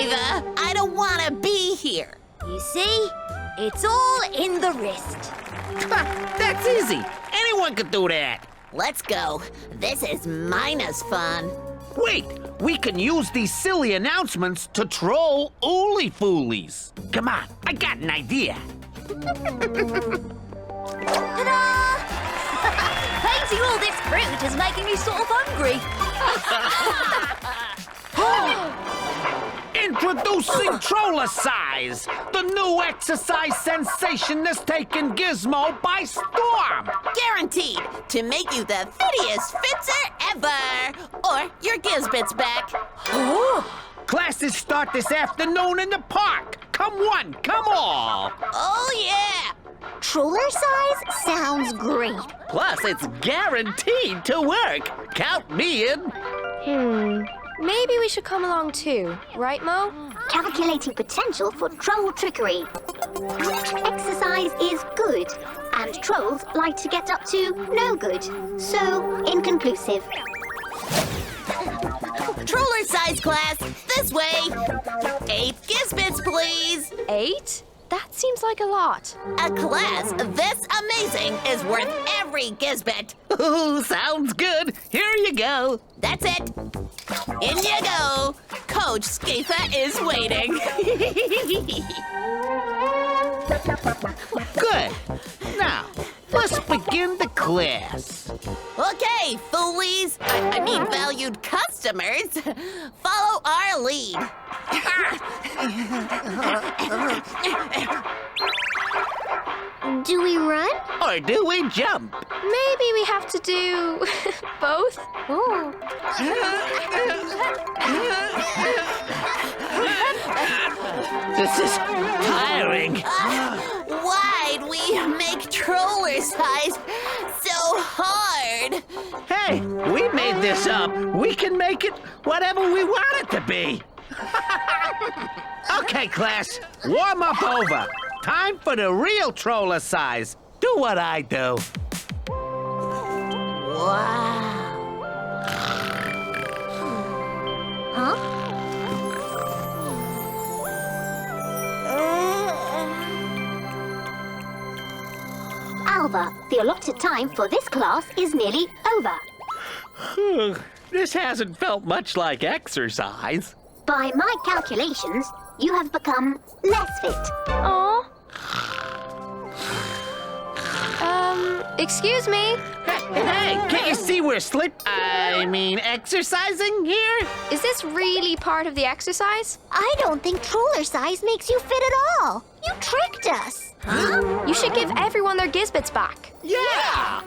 Ava, I don't want to be here. You see? It's all in the wrist. That's easy. Anyone could do that. Let's go. This is minus fun. Wait, we can use these silly announcements to troll Ooly Foolies. Come on, I got an idea. Ta-da! Painting all this fruit is making me sort of hungry. Introducing Trollercise, the new exercise sensation that's taken Gizmo by storm. Guaranteed to make you the fittiest fitzer ever. Or your Gizbits back. Classes start this afternoon in the park. Come one, come all. Oh, yeah. Trollercise sounds great. Plus, it's guaranteed to work. Count me in. Maybe we should come along too, right, Mo? Calculating potential for troll trickery. Exercise is good, and trolls like to get up to no good. So, inconclusive. Trollercise class, this way. 8 Gizbits, please. 8? That seems like a lot. A class this amazing is worth every Gizbit. Ooh, sounds good. Here you go. That's it. In you go. Coach Skifa is waiting. Good. Now, let's begin the class. Okay, foolies. I mean valued customers. Follow our lead. Do we run? Or do we jump? Maybe we have to do both. Oh. This is tiring. Why'd we make Trollercise so hard? Hey, we made this up. We can make it whatever we want it to be. Okay, class, warm up over. Time for the real Trollercise. Do what I do. Wow. Huh? Alva, the allotted time for this class is nearly over. This hasn't felt much like exercise. By my calculations, you have become less fit. Aw. Excuse me? Hey, can't you see we're exercising here? Is this really part of the exercise? I don't think Trollercise makes you fit at all. You tricked us. You should give everyone their Gizbits back. Yeah!